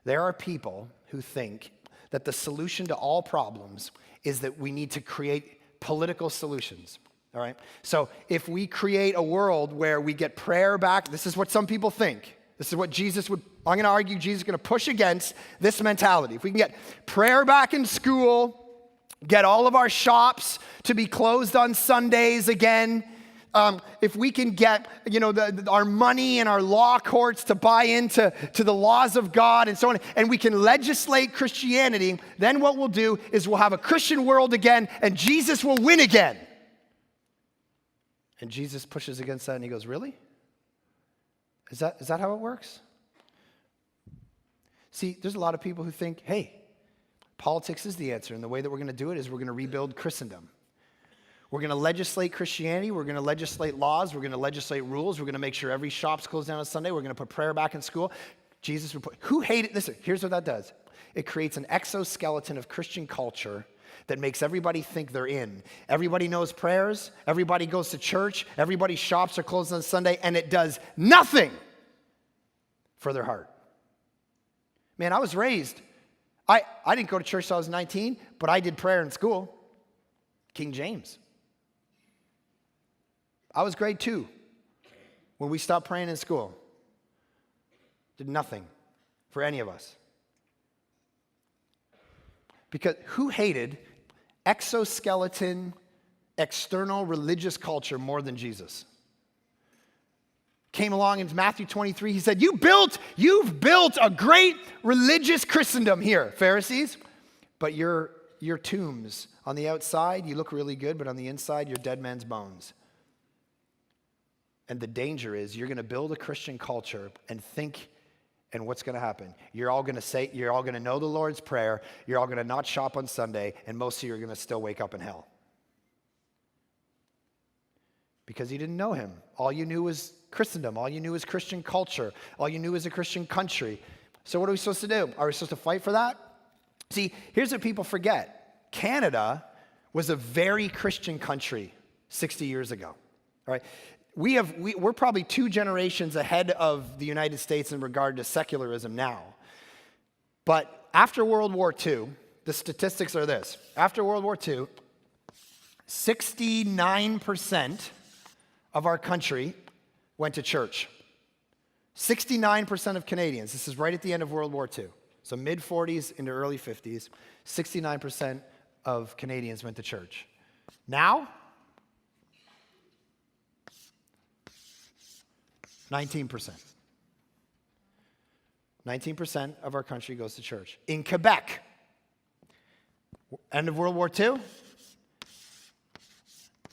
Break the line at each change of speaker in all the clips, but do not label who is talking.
There are people who think that the solution to all problems is that we need to create political solutions, all right? So if we create a world where we get prayer back, this is what some people think. This is what Jesus would, I'm going to argue Jesus is going to push against this mentality. If we can get prayer back in school, get all of our shops to be closed on Sundays again, if we can get, our money and our law courts to buy into the laws of God and so on, and we can legislate Christianity, then what we'll do is we'll have a Christian world again, and Jesus will win again. And Jesus pushes against that, and he goes, really? Is that how it works? See, there's a lot of people who think, hey, politics is the answer, and the way that we're going to do it is we're going to rebuild Christendom. We're going to legislate Christianity. We're going to legislate laws. We're going to legislate rules. We're going to make sure every shop's closed down on Sunday. We're going to put prayer back in school. Jesus would put, who hated, listen, here's what that does. It creates an exoskeleton of Christian culture that makes everybody think they're in. Everybody knows prayers. Everybody goes to church. Everybody's shops are closed on Sunday, and it does nothing for their heart. Man, I was raised, I didn't go to church till I was 19, but I did prayer in school. King James. I was grade 2 when we stopped praying in school. Did nothing for any of us. Because who hated exoskeleton, external religious culture more than Jesus? Came along in Matthew 23, he said, you've built a great religious Christendom here, Pharisees, but your tombs on the outside, you look really good, but on the inside, you're dead man's bones. And the danger is you're going to build a Christian culture and think, and what's going to happen? You're all going to know the Lord's Prayer, you're all going to not shop on Sunday, and most of you are going to still wake up in hell. Because you didn't know him. All you knew was Christendom. All you knew was Christian culture. All you knew was a Christian country. So what are we supposed to do? Are we supposed to fight for that? See, here's what people forget. Canada was a very Christian country 60 years ago. All right? We're probably 2 generations ahead of the United States in regard to secularism now. But after World War II, the statistics are this. After World War II, 69% of our country went to church. 69% of Canadians. This is right at the end of World War II. So mid-40s into early 50s, 69% of Canadians went to church. Now, 19%. 19% of our country goes to church. In Quebec, end of World War II,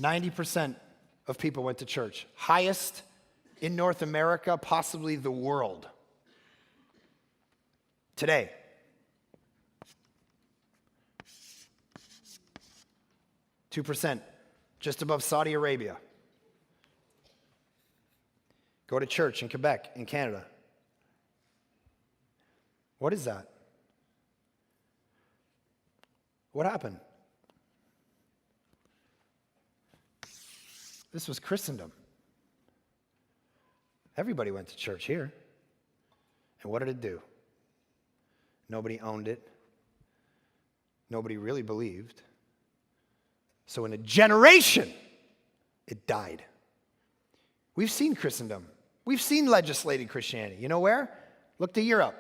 90% of people went to church. Highest in North America, possibly the world. Today, %, just above Saudi Arabia. Go to church in Quebec, in Canada. What is that? What happened? This was Christendom. Everybody went to church here. And what did it do? Nobody owned it. Nobody really believed. So in a generation, it died. We've seen Christendom. We've seen legislated Christianity. You know where? Look to Europe.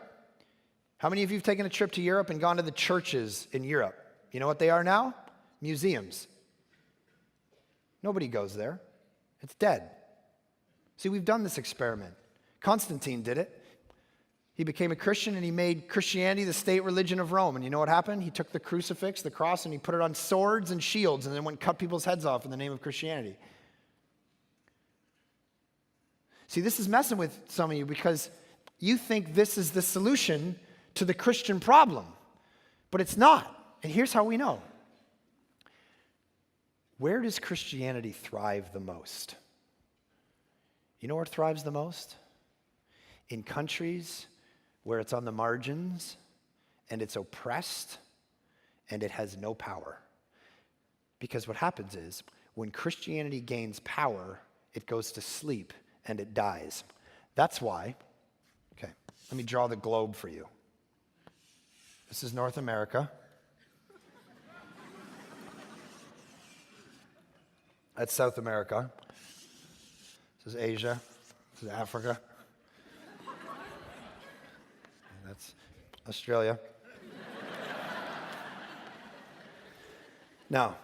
How many of you have taken a trip to Europe and gone to the churches in Europe? You know what they are now? Museums. Nobody goes there. It's dead. See, we've done this experiment. Constantine did it. He became a Christian and he made Christianity the state religion of Rome. And you know what happened? He took the crucifix, the cross, and he put it on swords and shields and then went and cut people's heads off in the name of Christianity. See, this is messing with some of you because you think this is the solution to the Christian problem, but it's not. And here's how we know. Where does Christianity thrive the most? You know where it thrives the most? In countries where it's on the margins and it's oppressed and it has no power. Because what happens is when Christianity gains power, it goes to sleep and it dies. That's why, okay, let me draw the globe for you. This is North America. That's South America. This is Asia. This is Africa. And that's Australia. Now,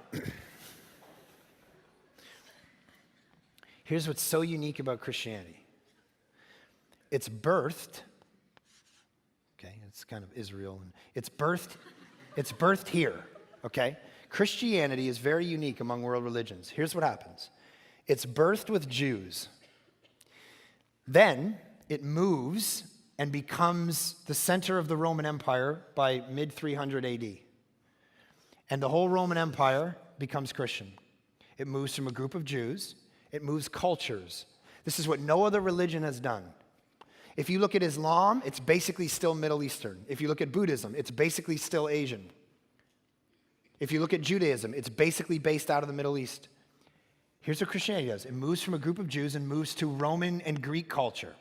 here's what's so unique about Christianity. It's birthed, okay, it's kind of Israel, and it's birthed here, okay? Christianity is very unique among world religions. Here's what happens. It's birthed with Jews. Then it moves and becomes the center of the Roman Empire by mid-300 AD. And the whole Roman Empire becomes Christian. It moves from a group of Jews. It moves cultures. This is what no other religion has done. If you look at Islam, it's basically still Middle Eastern. If you look at Buddhism, it's basically still Asian. If you look at Judaism, it's basically based out of the Middle East. Here's what Christianity does. It moves from a group of Jews and moves to Roman and Greek culture.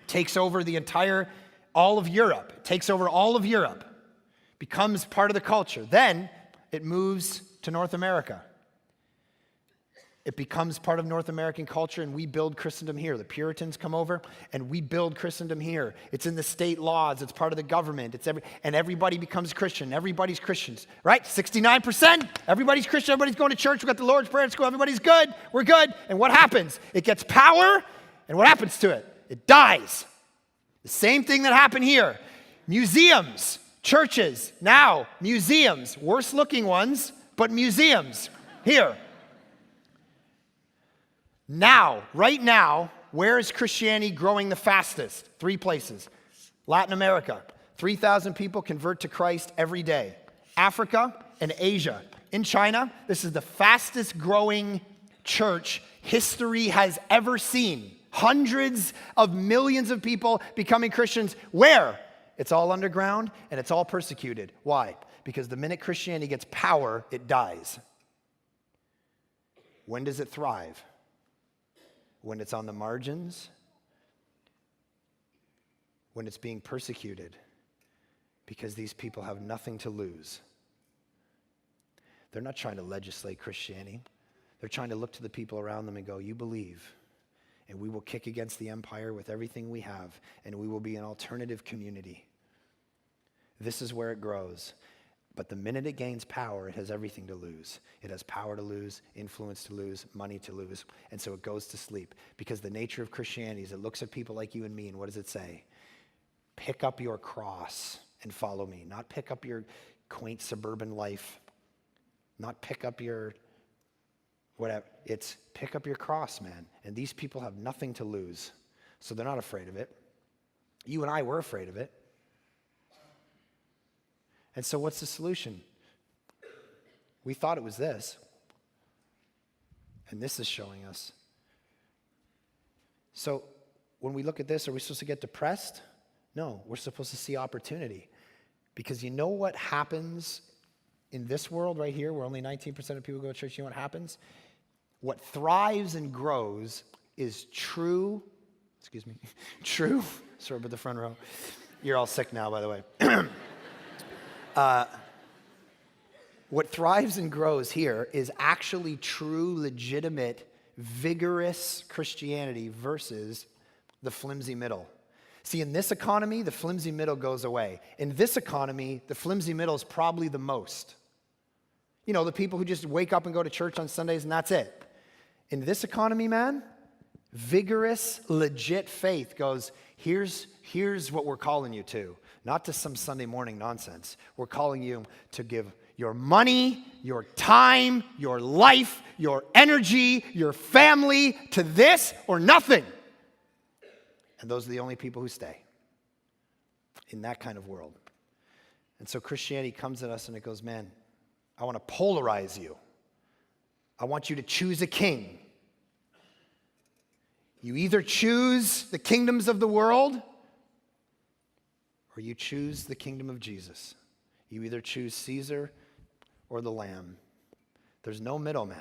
Takes over all of Europe. Takes over all of Europe. Becomes part of the culture. Then it moves to North America. It becomes part of North American culture, and we build Christendom here. The Puritans come over, and we build Christendom here. It's in the state laws. It's part of the government. And everybody becomes Christian. Everybody's Christians, right? 69%. Everybody's Christian. Everybody's going to church. We've got the Lord's Prayer at school. Everybody's good. We're good. And what happens? It gets power, and what happens to it? It dies. The same thing that happened here. Museums, churches, now museums. Worse looking ones, but museums here. Now, right now, where is Christianity growing the fastest? 3 places. Latin America, 3,000 people convert to Christ every day. Africa and Asia. In China, this is the fastest growing church history has ever seen. Hundreds of millions of people becoming Christians. Where? It's all underground and it's all persecuted. Why? Because the minute Christianity gets power, it dies. When does it thrive? When it's on the margins, when it's being persecuted, because these people have nothing to lose. They're not trying to legislate Christianity. They're trying to look to the people around them and go, you believe, and we will kick against the empire with everything we have, and we will be an alternative community. This is where it grows. But the minute it gains power, it has everything to lose. It has power to lose, influence to lose, money to lose. And so it goes to sleep. Because the nature of Christianity is it looks at people like you and me, and what does it say? Pick up your cross and follow me. Not pick up your quaint suburban life. Not pick up your whatever. It's pick up your cross, man. And these people have nothing to lose. So they're not afraid of it. You and I were afraid of it. And so what's the solution? We thought it was this. And this is showing us. So when we look at this, are we supposed to get depressed? No, we're supposed to see opportunity. Because you know what happens in this world right here, where only 19% of people go to church? You know what happens? What thrives and grows is true, sorry about the front row. You're all sick now, by the way. What thrives and grows here is actually true, legitimate, vigorous Christianity versus the flimsy middle. See, in this economy, the flimsy middle goes away. In this economy, the flimsy middle is probably the most. You know, the people who just wake up and go to church on Sundays and that's it. In this economy, man, vigorous, legit faith goes, here's what we're calling you to. Not to some Sunday morning nonsense. We're calling you to give your money, your time, your life, your energy, your family to this or nothing. And those are the only people who stay in that kind of world. And so Christianity comes at us and it goes, man, I want to polarize you. I want you to choose a king. You either choose the kingdoms of the world or you choose the kingdom of Jesus. You either choose Caesar or the Lamb. There's no middleman.